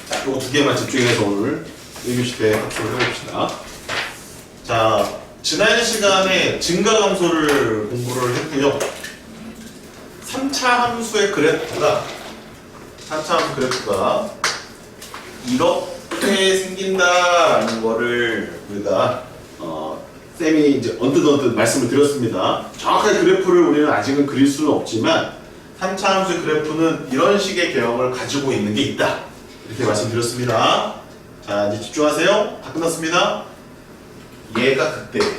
자, 요거 두 개만 집중해서 오늘 1교시 때 학습을 해봅시다. 자, 지난 시간에 증가함수를 공부를 했고요. 3차 함수의 그래프가 이렇게 생긴다라는 거를 우리가 쌤이 이제 언뜻 말씀을 드렸습니다. 정확하게 그래프를 우리는 아직은 그릴 수는 없지만 3차 함수의 그래프는 이런 식의 개형을 가지고 있는 게 있다. 이렇게 말씀드렸습니다. 자, 이제 집중하세요. 다 끝났습니다. 얘가 극대예요.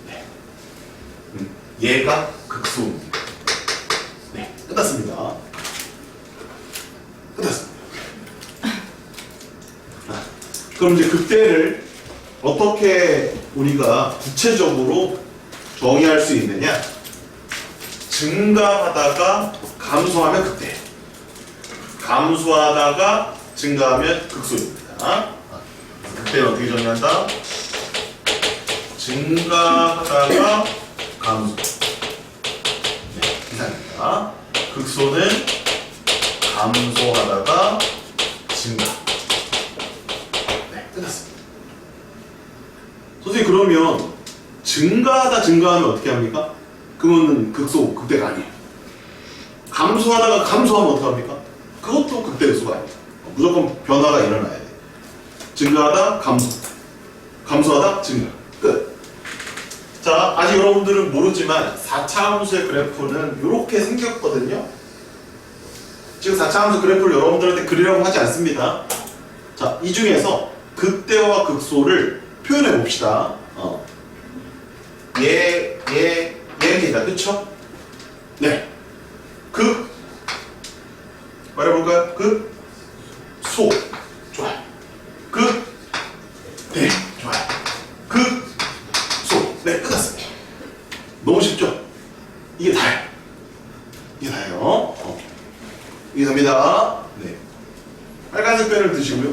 네. 얘가 극소입니다. 네, 끝났습니다. 끝났습니다. 그럼 이제 극대를 어떻게 우리가 구체적으로 정의할 수 있느냐? 증가하다가 감소하면 극대, 감소하다가 증가하면 극소입니다. 극대는 어떻게 정의한다? 증가하다가 감소. 네, 이상입니다. 극소는 감소하다가 증가. 네, 끝났습니다. 선생님, 그러면 증가하면 어떻게 합니까? 그거는 극소, 극대가 아니에요. 감소하다가 감소하면 어떻게 합니까? 그것도 극대 극소가 아닙니다. 무조건 변화가 일어나야 돼요. 증가하다 감소, 감소하다 증가. 끝. 자, 아직 여러분들은 모르지만 4차 함수의 그래프는 이렇게 생겼거든요. 지금 4차 함수 그래프를 여러분들한테 그리라고 하지 않습니다. 자, 이 중에서 극대와 극소를 표현해 봅시다. 얘입니다. 그쵸? 네. 말해볼까요? 소. 좋아요. 네. 좋아요. 소. 네, 끝났습니다. 너무 쉽죠? 이게 다예요. 이게 다예요. 이게 답니다. 네. 빨간색 펜을 드시고요.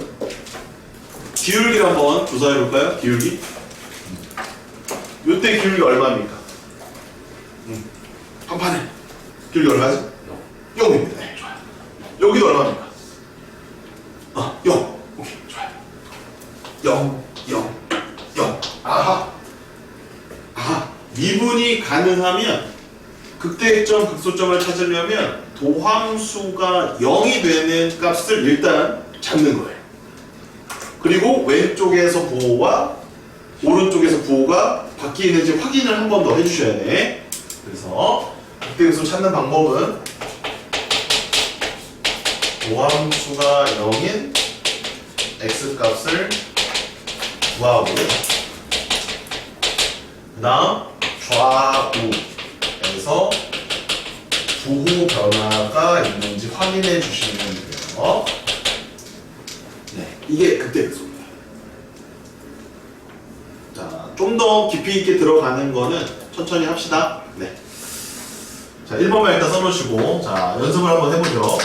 기울기를 한번 조사해볼까요? 기울기. 요때 기울기 얼마입니까? 한 판에 기울기 얼마지? 0입니다. 네, 좋아요. 여기도 얼마입니까? 0. 오케이, 좋아요. 0. 아하. 미분이 가능하면 극대점, 극소점을 찾으려면 도함수가 0이 되는 값을 일단 잡는 거예요. 그리고 왼쪽에서 부호와 오른쪽에서 부호가 바뀌는지 확인을 한 번 더 해주셔야 돼. 그래서 극대극소 찾는 방법은 도함수가 0인 x값을 구하고 그 다음 좌우에서 부호 변화가 있는지 확인해 주시면 돼요. 네, 이게 극대극소입니다. 자, 좀 더 깊이 있게 들어가는 거는 천천히 합시다. 네. 자, 1번만 일단 써놓으시고, 자, 연습을 한번 해보죠.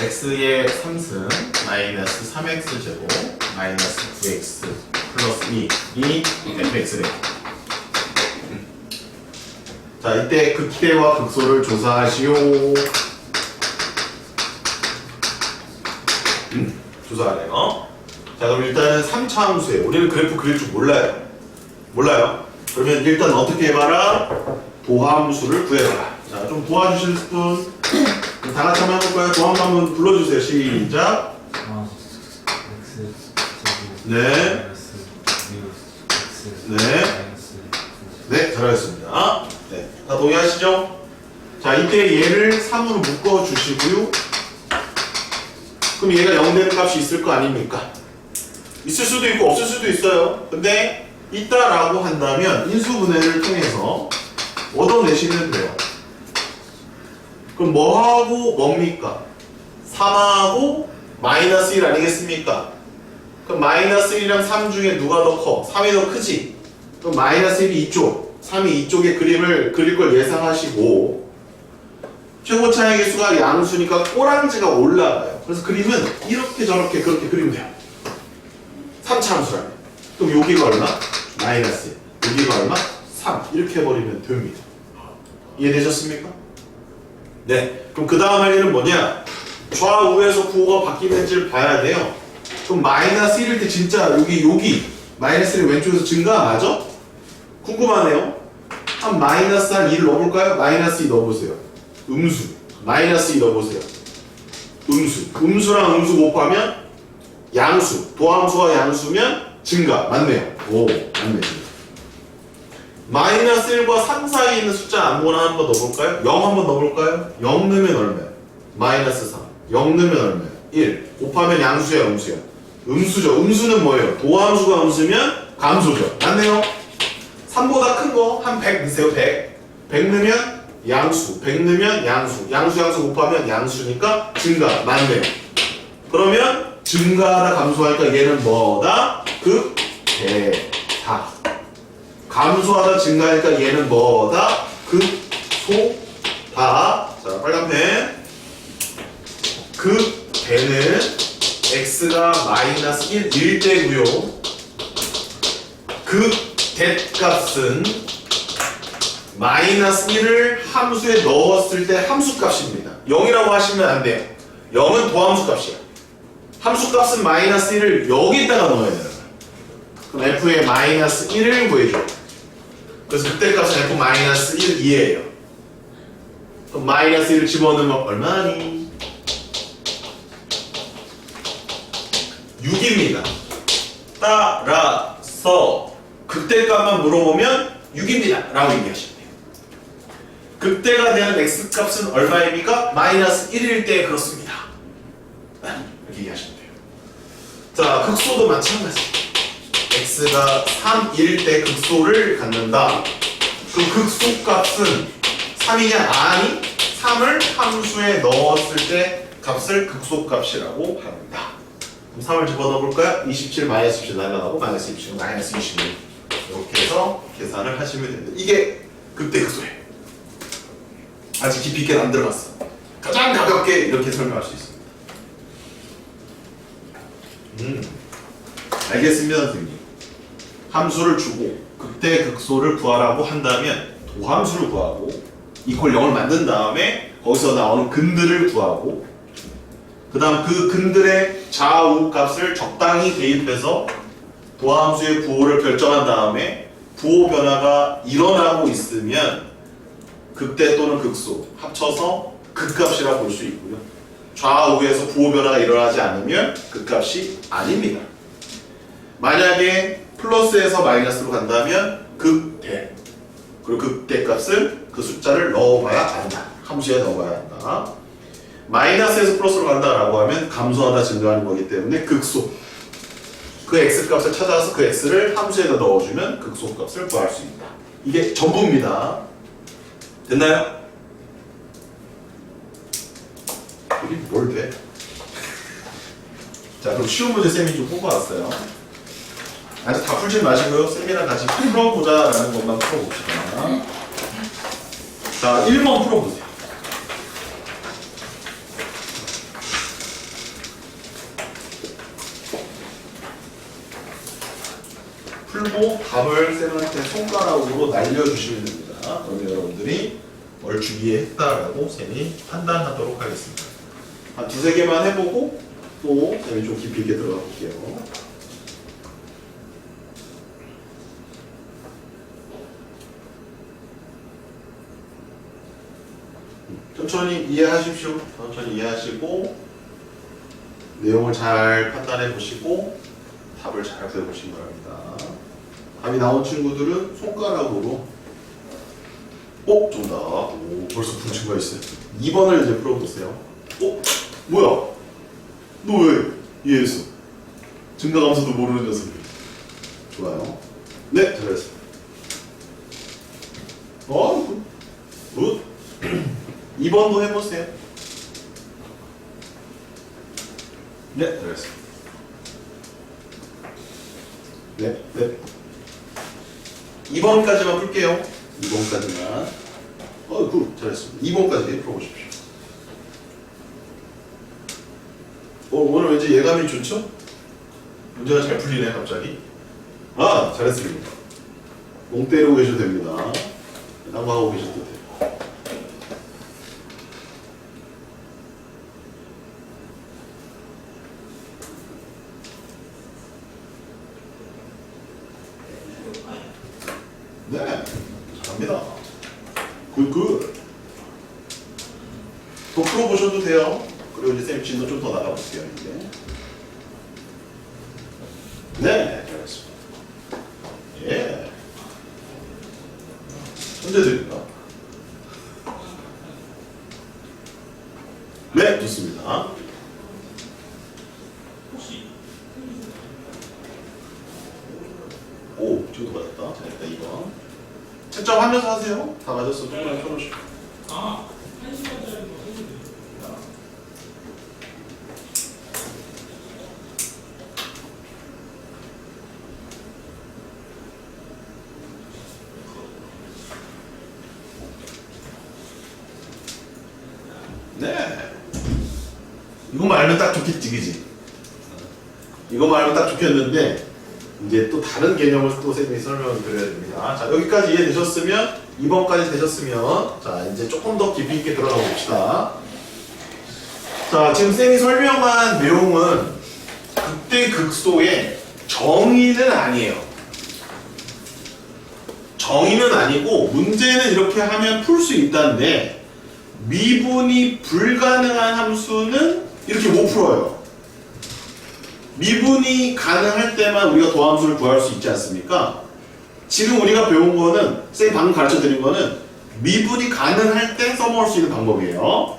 x의 3승 마이너스 3x 제곱 마이너스 9x 플러스 2이 fx래. 자, 이때 극대와 극소를 조사하시오. 조사하래요. 자, 그럼 일단은 3차 함수예요. 우리는 그래프 그릴 줄 몰라요. 그러면 일단 어떻게 해봐라? 도함수를 구해봐라. 자, 좀 도와주실 분? 다 같이 한번 해볼까요? 도함수 한번 불러주세요. 시작. 네. 네, 잘하셨습니다. 네, 다 동의하시죠? 자, 이때 얘를 3으로 묶어주시고요. 그럼 얘가 0 되는 값이 있을 거 아닙니까? 있을 수도 있고 없을 수도 있어요. 근데 있다라고 한다면 인수분해를 통해서 얻어내시면 돼요. 그럼 뭐하고 뭡니까? 3하고 마이너스 1 아니겠습니까? 그럼 마이너스 1이랑 3 중에 누가 더 커? 3이 더 크지? 그럼 마이너스 1이 이쪽, 3이 이쪽에 그림을 그릴 걸 예상하시고 최고 차의 개수가 양수니까 꼬랑지가 올라가요. 그래서 그림은 이렇게 저렇게 그렇게 그리면 돼요. 3차 함수라면. 그럼 여기가 얼마? 마이너스 1. 여기가 얼마? 3. 이렇게 해버리면 됩니다. 이해되셨습니까? 네. 그럼 그 다음 할 일은 뭐냐? 좌우에서 부호가 바뀌는지를 봐야 돼요. 그럼 마이너스 1일 때 진짜 여기 마이너스 1이 왼쪽에서 증가 맞아? 궁금하네요. 한 마이너스 한 2를 넣어볼까요? 마이너스 2 넣어보세요. 음수 마이너스 2 넣어보세요. 음수랑 음수 곱하면 양수, 도함수와 양수면 증가 맞네요. 오 맞네. 마이너스 1과 3 사이에 있는 숫자 아무거나 한번 넣어볼까요? 0 한번 넣어볼까요? 0 넣으면 얼마야? 마이너스 3 0 넣으면 얼마야? 1 곱하면 양수야 음수야? 음수죠. 음수는 뭐예요? 도함수가 음수면 감소죠. 맞네요. 3보다 큰 거 한 100 넣으세요. 100 넣으면 양수 100 넣으면 양수 곱하면 양수니까 증가 맞네요. 그러면 증가하다 감소하니까 얘는 뭐다? 극대다. 감소하다 증가하니까 얘는 뭐다? 극소다. 자 빨간펜. 극대는 x가 마이너스 1일 때고요. 극대값은 마이너스 1을 함수에 넣었을 때 함수값입니다. 0이라고 하시면 안 돼요. 0은 도함수값이야. 함수값은 마이너스 1을 여기다가 넣어야 되는 거야. 그럼 f의 마이너스 1을 구해줘. 그래서 극대값은 f 마이너스 1, 2예요. 그럼 마이너스 1을 집어넣으면 얼마니? 6입니다. 따라서 극대값만 물어보면 6입니다 라고 얘기하시면 돼요. 극대가 되는 x값은 얼마입니까? 마이너스 1일 때 그렇습니다. 이렇게 얘기하시면 돼요. 자 극소도 마찬가지. x가 3일 때 극소를 갖는다. 그럼 극소값은 3이냐? 아니 3을 함수에 넣었을 때 값을 극소값이라고 합니다. 그럼 3을 집어넣어 볼까요? 27 마이너스 17 날라가고 마이너스 27 마이너스 26 이렇게 해서 계산을 하시면 됩니다. 이게 극대 극소예요. 아직 깊이 있게 안 들어갔어. 가장 가볍게 이렇게 설명할 수 있습니다. 알겠습니다 선생님. 함수를 주고 극대 극소를 구하라고 한다면 도함수를 구하고 이퀄 0을 만든 다음에 거기서 나오는 근들을 구하고 그 다음 그 근들의 좌우 값을 적당히 대입해서 도함수의 부호를 결정한 다음에 부호 변화가 일어나고 있으면 극대 또는 극소 합쳐서 극값이라고 볼 수 있고요. 좌우에서 부호 변화가 일어나지 않으면 극값이 아닙니다. 만약에 플러스에서 마이너스로 간다면 극대 그리고 극대 값을 그 숫자를 넣어봐야 한다. 함수에 넣어봐야 한다. 마이너스에서 플러스로 간다라고 하면 감소하다 증가하는 거기 때문에 극소 그 x값을 찾아서 그 x를 함수에다 넣어주면 극소값을 구할 수 있다. 이게 전부입니다. 됐나요? 이게 뭘 돼? 자 그럼 쉬운 문제 쌤이 좀 뽑아왔어요. 아직 다 풀지 마시고요. 쌤이랑 같이 풀어보자라는 것만 풀어봅시다. 자 1번 풀어보세요. 풀고 답을 쌤한테 손가락으로 날려주시면 됩니다. 그러면 여러분들이 얼추 이해했다라고 쌤이 판단하도록 하겠습니다. 한 두세 개만 해보고 또 쌤이 좀 깊이 있게 들어가 볼게요. 천천히 이해하십시오. 천천히 이해하시고 내용을 잘 판단해 보시고 답을 잘 구해보시기 바랍니다. 답이 나온 친구들은 손가락으로 정답. 오, 벌써 푼 친구가 있어요. 2번을 이제 풀어보세요. 뭐야? 너 왜 이해했어? 증가감소도 모르는 녀석이. 좋아요. 네, 잘했어. 굿. 2번도 해보세요. 네, 잘했어. 네. 2번까지만 풀게요. 2번까지만. 굿. 잘했습니다. 2번까지 풀어보십시오. 오늘 왠지 예감이 좋죠? 문제가 잘 풀리네, 갑자기. 잘했습니다. 멍 때리고 계셔도 됩니다. 딴 거 하고 계셔도 돼요. 더 풀어보셔도 돼요. 그리고 이제 쌤 진도 좀 더 나가볼게요. 이제. 네, 잘했습니다. 예. 천재들입니다. 네, 좋습니다. 오, 저도 맞았다. 자, 일단 2번. 채점하면서 하세요. 다 맞았어. 조금만 펴놓으시고. 아, 1시간짜리 거 해도 돼요. 네. 이거만 알면 딱 좋겠지, 그지? 이거만 알면 딱 좋겠는데, 이제 또 다른 개념을 또 쌤이 설명을 드려야 됩니다. 자, 여기까지 이해되셨으면, 2번까지 되셨으면, 자, 이제 조금 더 깊이 있게 들어가 봅시다. 자, 지금 쌤이 설명한 내용은 극대 극소의 정의는 아니에요. 정의는 아니고, 문제는 이렇게 하면 풀 수 있다는데, 미분이 불가능한 함수는 이렇게 못 풀어요. 미분이 가능할 때만 우리가 도함수를 구할 수 있지 않습니까? 지금 우리가 배운 거는, 쌤이 방금 가르쳐 드린 거는 미분이 가능할 때 써먹을 수 있는 방법이에요.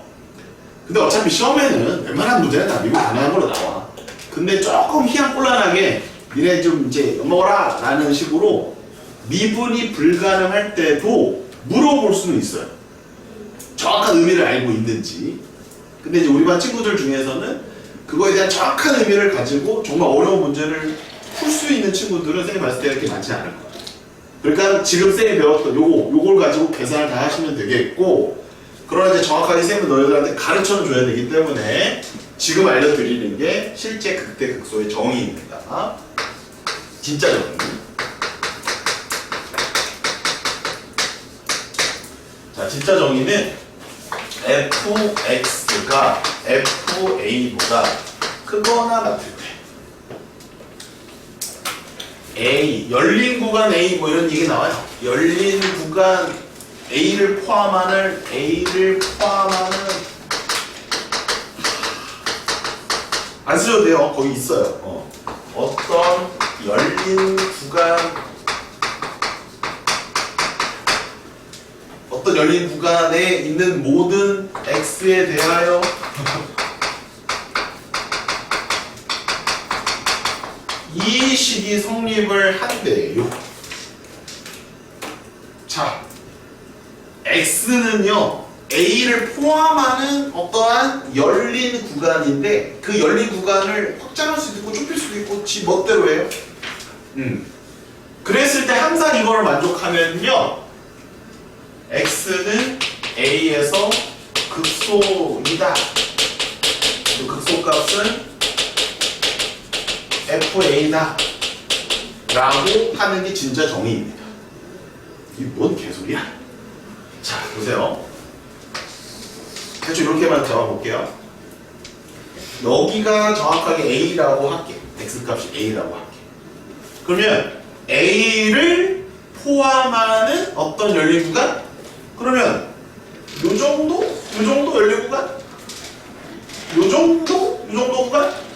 근데 어차피 시험에는 웬만한 문제는 다 미분 가능한 걸로 나와. 근데 조금 희한곤란하게 니네 좀 이제 먹어라 라는 식으로 미분이 불가능할 때도 물어볼 수는 있어요. 정확한 의미를 알고 있는지. 근데 이제 우리 반 친구들 중에서는 그거에 대한 정확한 의미를 가지고 정말 어려운 문제를 풀 수 있는 친구들은 쌤이 봤을 때 이렇게 많지 않을 거예요. 그러니까 지금 쌤이 배웠던 요걸 가지고 계산을 다 하시면 되겠고, 그러나 이제 정확하게 쌤은 너희들한테 가르쳐 줘야 되기 때문에 지금 알려드리는 게 실제 극대 극소의 정의입니다. 진짜 정의. 자, 진짜 정의는 fx가 fa보다 크거나 같을 때 a, 열린 구간 a 뭐 이런 얘기 나와요. 열린 구간 a를 포함하는 안 쓰셔도 돼요. 거기 있어요. 어떤 열린 구간에 있는 모든 x에 대하여 이 식이 성립을 한대요. 자, x는요 a를 포함하는 어떠한 열린 구간인데, 그 열린 구간을 확장할 수도 있고 좁힐 수도 있고 지 멋대로 해요. 그랬을 때 항상 이거를 만족하면요, x는 a에서 극소이다. 그 극소값은 fa다 라고 하는 게 진짜 정의입니다. 이게 뭔 개소리야? 자, 보세요. 대충 이렇게만 잡아볼게요. 여기가 정확하게 a라고 할게. x값이 a라고 할게. 그러면 a를 포함하는 어떤 열린 구간? 그러면 요 정도? 요 정도 열린 구간? 요 정도? 요 정도 구간?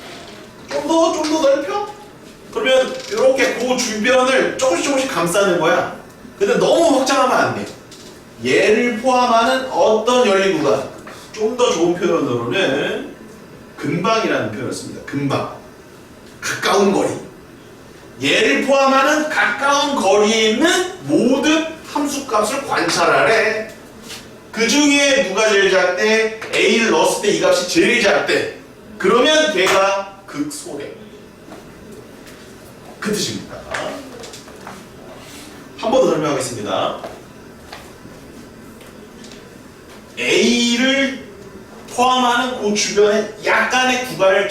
좀 더 넓혀? 그러면 이렇게 그 주변을 조금씩 감싸는 거야. 근데 너무 확장하면 안 돼. 얘를 포함하는 어떤 열린 구간. 좀 더 좋은 표현으로는 근방이라는 표현을 씁니다. 근방. 가까운 거리. 얘를 포함하는 가까운 거리에 있는 모든 함수값을 관찰하래. 그 중에 누가 제일 작대? a를 넣었을 때 이 값이 제일 작대. 그러면 걔가 극소래. 그 뜻입니다. 한 번 더 설명하겠습니다. a를 포함하는 그 주변에 약간의 구간을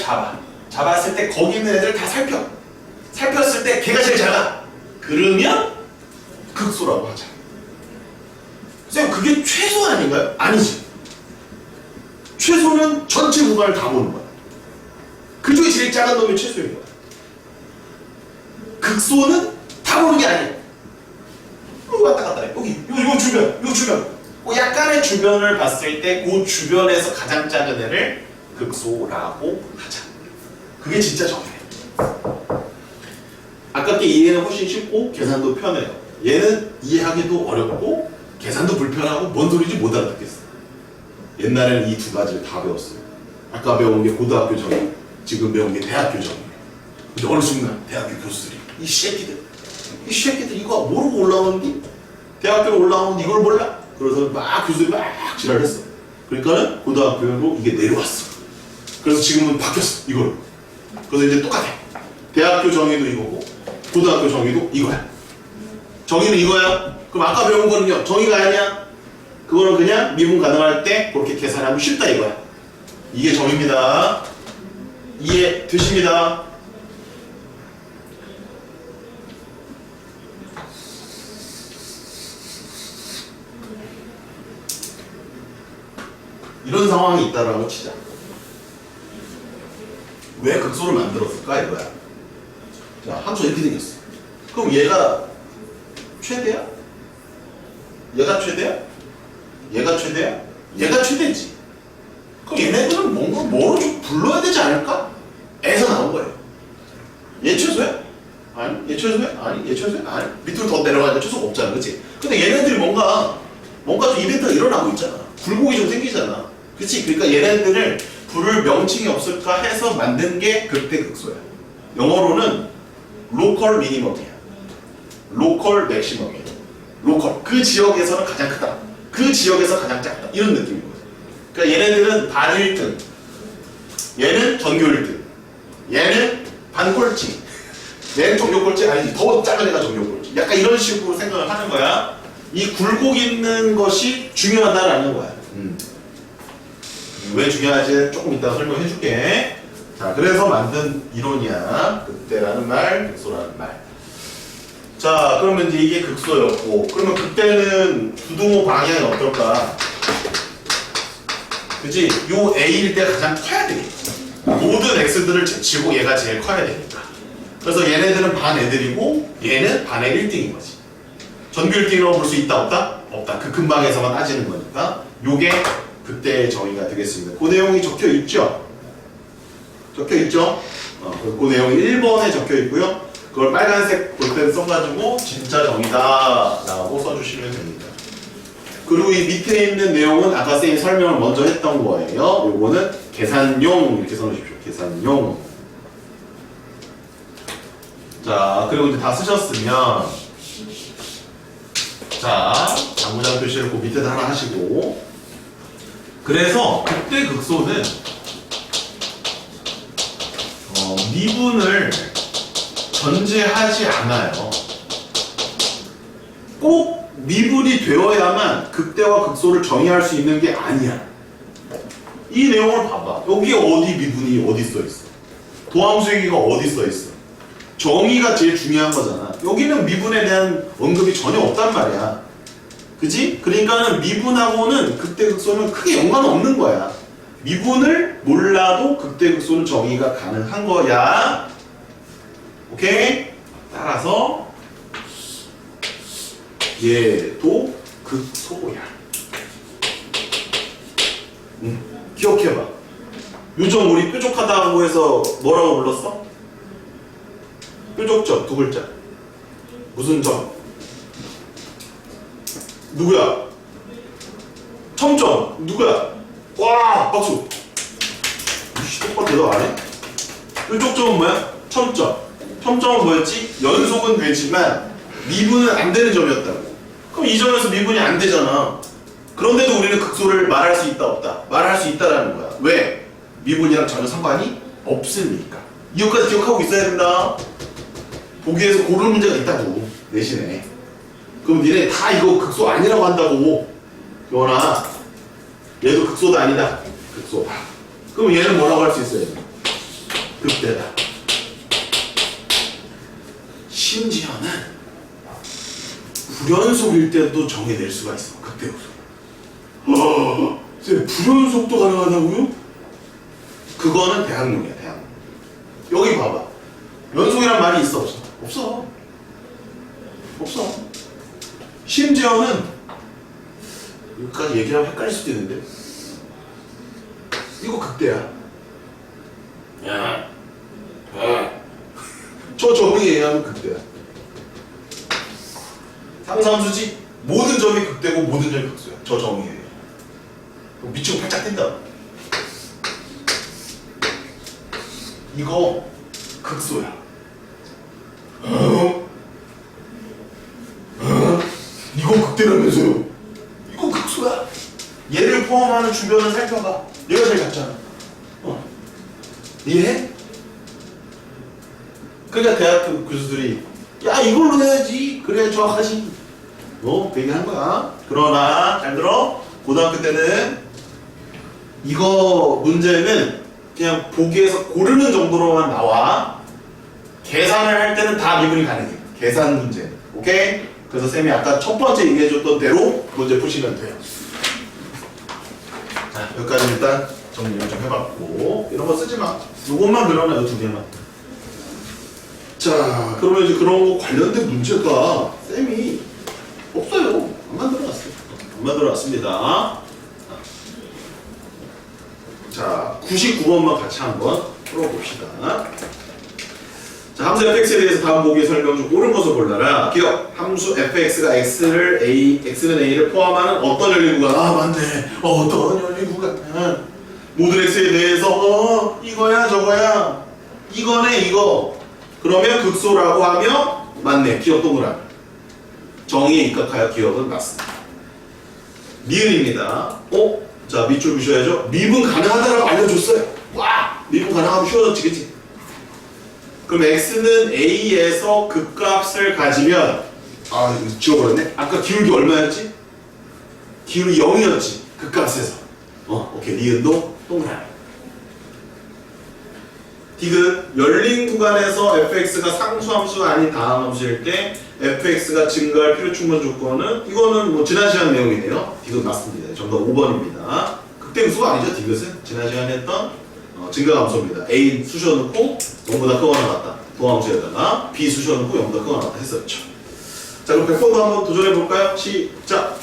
잡았을 때 거기 있는 애들 다 살폈을 때 걔가 제일 작아. 그러면 극소라고 하자. 쌤, 그게 최소 아닌가요? 아니지. 최소는 전체 구간을 다 보는 거야. 그 중에 제일 작은 놈이 최소인 거야. 극소는 다 보는 게 아니야. 여기 왔다 갔다 해. 여기, 요 주변. 그 약간의 주변을 봤을 때 그 주변에서 가장 작은 애를 극소라고 하자. 그게 진짜 정의예요. 아깝게 이해는 훨씬 쉽고 계산도 편해요. 얘는 이해하기도 어렵고 계산도 불편하고 뭔 소리인지 못 알아듣겠어. 옛날에는 이 두 가지를 다 배웠어요. 아까 배운 게 고등학교 정의, 지금 배운 게 대학교 정의. 근데 어느 순간 대학교 교수들이 이 새끼들 이거 모르고 올라오는데 대학교로 올라오는데 이걸 몰라? 그래서 막 교수들이 막 지랄했어. 그러니까는 고등학교로 이게 내려왔어. 그래서 지금은 바뀌었어 이걸로. 그래서 이제 똑같아. 대학교 정의도 이거고 고등학교 정의도 이거야. 정의는 이거야. 그럼 아까 배운 거는요 정의가 아니야. 그거는 그냥 미분 가능할 때 그렇게 계산하면 쉽다 이거야. 이게 정의입니다. 이해 되십니다. 이런 상황이 있다라고 치자. 왜 극소를 만들었을까 이거야. 자, 함수가 이렇게 생겼어. 그럼 얘가 최대야? 얘가 최대야? 얘가 최대야? 얘가 최대지. 그럼 얘네들은 뭔가 뭐로 좀 불러야 되지 않을까? 에서 나온 거예요. 얘 최소야? 아니. 얘 최소야? 아니. 얘 최소야? 아니. 밑으로 더 내려가니까 최소가 없잖아. 그치? 근데 얘네들이 뭔가 좀 이벤트가 일어나고 있잖아. 굴곡이 좀 생기잖아. 그치? 그러니까 얘네들을 부를 명칭이 없을까 해서 만든 게 극대 극소야. 영어로는 로컬 미니멈이야. 로컬 맥시멈이야. 로컬. 그 지역에서는 가장 크다. 그 지역에서 가장 작다. 이런 느낌인 거죠. 그러니까 얘네들은 반 1등. 얘는 전교 1등. 얘는 반 꼴찌. 얘는 전교 꼴찌 아니지. 더 작은 애가 전교 꼴찌. 약간 이런 식으로 생각을 하는 거야. 이 굴곡 있는 것이 중요하다라는 거야. 왜 중요한지 조금 이따가 설명해 줄게. 자, 그래서 만든 이론이야. 극대라는 말, 극소라는 말. 자, 그러면 이제 이게 극소였고, 그러면 극대는 부등호 방향이 어떨까? 그치? 요 A일 때 가장 커야 되겠지. 모든 X들을 제치고 얘가 제일 커야 되니까. 그래서 얘네들은 반 애들이고, 얘는 반의 1등인 거지. 전교 1등이라고 볼 수 있다, 없다? 없다. 그 근방에서만 따지는 거니까. 요게 극대의 정의가 되겠습니다. 그 내용이 적혀 있죠? 적혀 있죠? 그 내용이 1번에 적혀 있고요. 그걸 빨간색 볼펜 써가지고 진짜 정의다 라고 써주시면 됩니다. 그리고 이 밑에 있는 내용은 아까 쌤이 설명을 먼저 했던 거예요. 요거는 계산용 이렇게 써주십시오. 계산용. 자, 그리고 이제 다 쓰셨으면 자, 장무장 표시를 그 밑에다 하나 하시고, 그래서 극대 극소는 미분을 전제하지 않아요. 꼭 미분이 되어야만 극대와 극소를 정의할 수 있는 게 아니야. 이 내용을 봐봐. 여기에 어디 미분이 어디 써 있어? 도함수 얘기가 어디 써 있어? 정의가 제일 중요한 거잖아. 여기는 미분에 대한 언급이 전혀 없단 말이야. 그지? 그러니까는 미분하고는 극대 극소는 크게 연관없는 거야. 미분을 몰라도 극대 극소는 정의가 가능한 거야. 오케이? 따라서 얘도 극소야. 기억해봐. 요즘 우리 뾰족하다고 해서 뭐라고 불렀어? 뾰족점 두 글자. 무슨 점? 누구야? 첨점 누구야? 와 박수. 이씨 똑바로 대답 안 해? 뾰족점은 뭐야? 첨점. 첨점은 뭐였지? 연속은 되지만 미분은 안 되는 점이었다고. 그럼 이 점에서 미분이 안 되잖아. 그런데도 우리는 극소를 말할 수 있다 없다? 말할 수 있다라는 거야. 왜? 미분이랑 전혀 상관이 없으니까. 이것까지 기억하고 있어야 된다. 보기에서 고르는 문제가 있다고 내신에. 그럼 니네 다 이거 극소 아니라고 한다고. 요원아 얘도 극소도 아니다. 극소다. 그럼 얘는 뭐라고 할 수 있어요? 극대다. 심지어는 불연속일 때도 정해낼 수가 있어. 극대 극소. 쌤 불연속도 가능하다고요? 그거는 대학용이야. 대학용. 여기 봐봐. 연속이란 말이 있어 없어? 없어. 없어. 심지어는 여기까지 얘기하면 헷갈릴 수도 있는데 이거 극대야. 야. 저 점이 얘기하면 극대야. 상수함수지 모든 점이 극대고 모든 점이 극소야. 저 점이에요. 미치고 팔짝 뛴다. 이거 극소야. 이거 극대라면서요. 이거 극소야. 얘를 포함하는 주변을 살펴봐. 얘가 제일 작잖아. 이해해? 그러니까 대학교 교수들이 야 이걸로 해야지 그래야 정확하지 그 얘기한 거야. 그러나 잘 들어. 고등학교 때는 이거 문제는 그냥 보기에서 고르는 정도로만 나와. 계산을 할 때는 다 미분이 가능해. 계산 문제. 오케이? 그래서 쌤이 아까 첫 번째 얘기해줬던 대로 문제 푸시면 돼요. 자, 여기까지 일단 정리를 좀 해봤고 이런 거 쓰지 마. 요것만 그려놔요. 두 개만. 자, 그러면 이제 그런 거 관련된 문제가 쌤이 없어요. 안 만들어놨어요. 안 만들어놨습니다. 자, 99번만 같이 한번 풀어봅시다. 자, 함수 fx에 대해서 다음 보기의 설명 중 옳은 것을 골라라. 기억! 함수 fx가 x는 a를 포함하는 어떤 열린 구간? 아, 맞네. 어떤 열린 구간? 모든 x에 대해서 이거야 저거야 이거네 이거. 그러면 극소라고 하면 맞네. 기억 동그라미. 정의에 입각하여 기억은 맞습니다. 미은입니다. 자, 밑줄 보셔야죠. 미분 가능하다라고 알려줬어요. 와! 미분 가능하면 쉬워졌지, 그치? 그럼 x는 a에서 극값을 가지면 이거 지워버렸네? 아까 기울기 얼마였지? 기울기 0이었지, 극값에서. 오케이. 니은도 동그라미. 디귿, 열린 구간에서 fx가 상수함수가 아닌 다항함수일 때 fx가 증가할 필요 충분 조건은 이거는 뭐 지난 시간 내용이네요. 디귿 맞습니다. 정답 5번입니다. 극대극소가 아니죠. 디귿은 지난 시간에 했던 증가함수입니다. a 수셔 넣고 0보다 크거나 같다. 도함수에다가 b 수셔 넣고 0보다 크거나 같다 했었죠. 자, 그럼 100번도 한번 도전해 볼까요? 시작.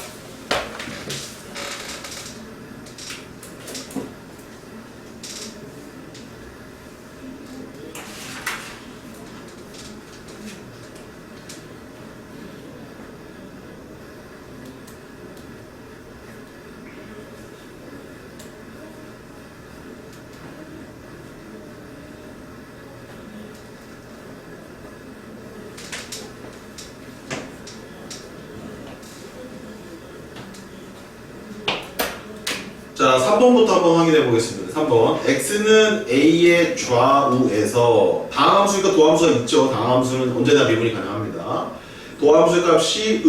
자, 3번부터 한번 확인해 보겠습니다. 3번. x는 a의 좌우에서 다항함수니까 도함수가 있죠. 다항함수는 언제나 미분이 가능합니다. 도함수의 값이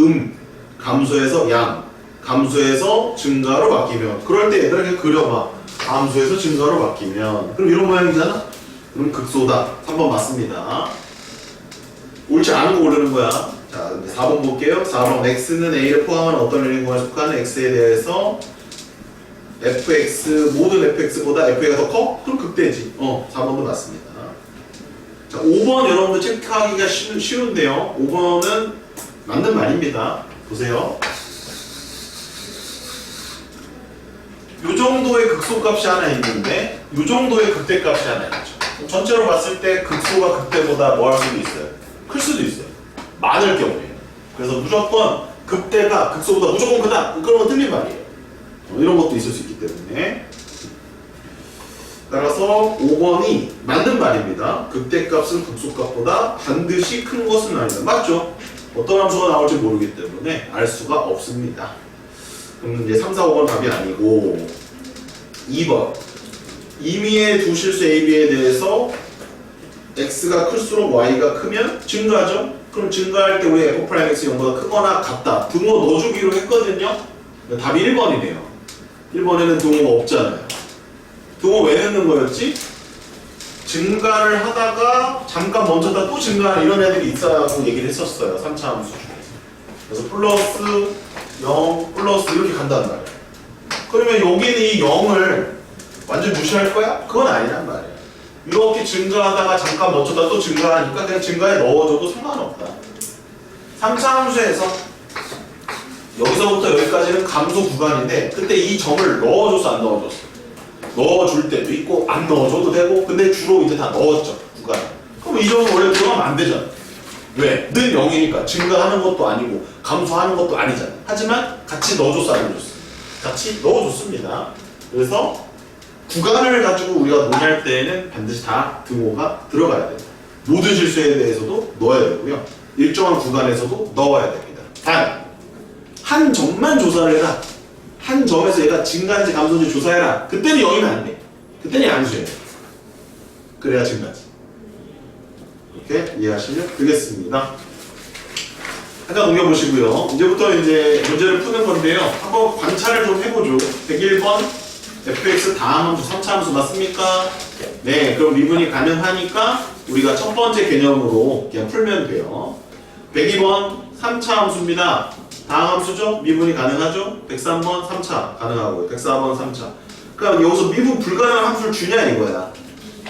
감수에서 양, 감수에서 증가로 바뀌면 그럴 때 얘들아 그냥 그려봐. 감수에서 증가로 바뀌면 그럼 이런 모양이잖아? 그럼 극소다. 3번 맞습니다. 옳지 않은 거 고르는 거야. 자, 4번 볼게요. 4번. x는 a를 포함한 어떤 열린 구간에 속하는 x에 대해서 fx, 모든 fx보다 f가 더 커? 그럼 극대지. 4번도 맞습니다. 자, 5번 여러분들 체크하기가 쉬운데요. 5번은 맞는 말입니다. 보세요. 요 정도의 극소값이 하나 있는데 요 정도의 극대값이 하나 있죠. 전체로 봤을 때 극소가 극대보다 뭐 할 수도 있어요? 클 수도 있어요. 많을 경우에. 그래서 무조건 극대가 극소보다 무조건 크다. 그러면 틀린 말이에요. 이런 것도 있을 수 있기 때문에. 따라서 5번이 맞는 말입니다. 극대값은 극소값보다 반드시 큰 것은 아니다. 맞죠? 어떤 함수가 나올지 모르기 때문에 알 수가 없습니다. 그럼 이제 3, 4, 5번 답이 아니고 2번. 임의의 두 실수 A, B에 대해서 X가 클수록 Y가 크면 증가죠? 그럼 증가할 때 우리 F'X 0보다 크거나 같다. 등호 넣어주기로 했거든요? 답이 1번이네요. 1번에는 등호가 없잖아요. 등호 왜 넣는 거였지? 증가를 하다가 잠깐 멈췄다 또 증가하는 이런 애들이 있다고 얘기를 했었어요. 3차 함수 중에서. 그래서 플러스 0, 플러스 이렇게 간다는 말이에요. 그러면 여기는 이 0을 완전 무시할 거야? 그건 아니란 말이에요. 이렇게 증가하다가 잠깐 멈췄다 또 증가하니까 그냥 증가에 넣어줘도 상관없다. 3차 함수에서 여기서부터 여기까지는 감소 구간인데 그때 이 점을 넣어줬어 안 넣어줬어? 넣어줄 때도 있고 안 넣어줘도 되고 근데 주로 이제 다 넣었죠 구간. 그럼 이 점은 원래 들어가면 안 되잖아. 왜? 는 0이니까 증가하는 것도 아니고 감소하는 것도 아니잖아. 하지만 같이 넣어줬어 안 넣어줬어? 같이 넣어줬습니다. 그래서 구간을 가지고 우리가 논의할 때에는 반드시 다 등호가 들어가야 됩니다. 모든 실수에 대해서도 넣어야 되고요. 일정한 구간에서도 넣어야 됩니다. 단, 한 점만 조사를 해라. 한 점에서 얘가 증가인지 감소인지 조사해라. 그때는 0이면 안 돼. 그때는 양수예요. 그래야 증가지. 이렇게 이해하시면 되겠습니다. 잠깐 넘겨보시고요. 이제부터 이제 문제를 푸는 건데요. 한번 관찰을 좀 해보죠. 101번 fx 다함함수 3차 함수 맞습니까? 네, 그럼 미분이 가능하니까 우리가 첫 번째 개념으로 그냥 풀면 돼요. 102번 3차 함수입니다. 다함함수죠? 미분이 가능하죠? 103번 3차 가능하고 104번 3차. 그러니까 여기서 미분 불가능한 함수를 주냐 이거야.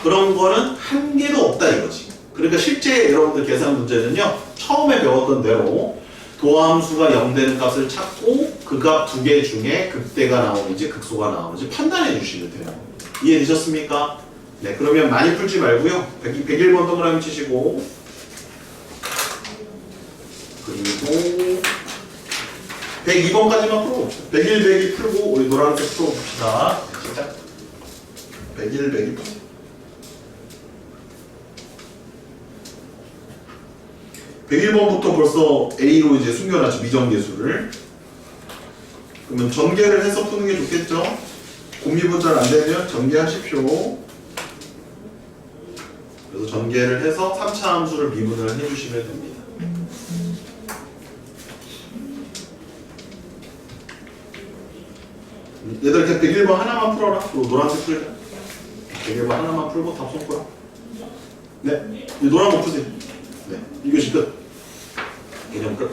그런 거는 한 개도 없다 이거지. 그러니까 실제 여러분들 계산 문제는요. 처음에 배웠던 대로 도함수가 0 되는 값을 찾고 그 값 두 개 중에 극대가 나오는지 극소가 나오는지 판단해 주시면 돼요. 이해되셨습니까? 네, 그러면 많이 풀지 말고요. 101번 동그라미 치시고 그리고 102번까지만 풀어봅시다. 101, 102 풀고 우리 노란색 풀어봅시다. 시작. 101, 102 풀어. 101번부터 벌써 A로 이제 숨겨놨죠. 미정계수를. 그러면 전개를 해서 푸는 게 좋겠죠? 곱미분 잘 안 되면 전개하십시오. 그래서 전개를 해서 3차 함수를 미분을 해주시면 됩니다. 얘들 그냥 101번 하나만 풀어라. 그리고 노란색 풀자. 101번 하나만 풀고 답 쏠 거야. 네. 이 노란 거 푸세요. 네. 1교시 끝. 개념 끝.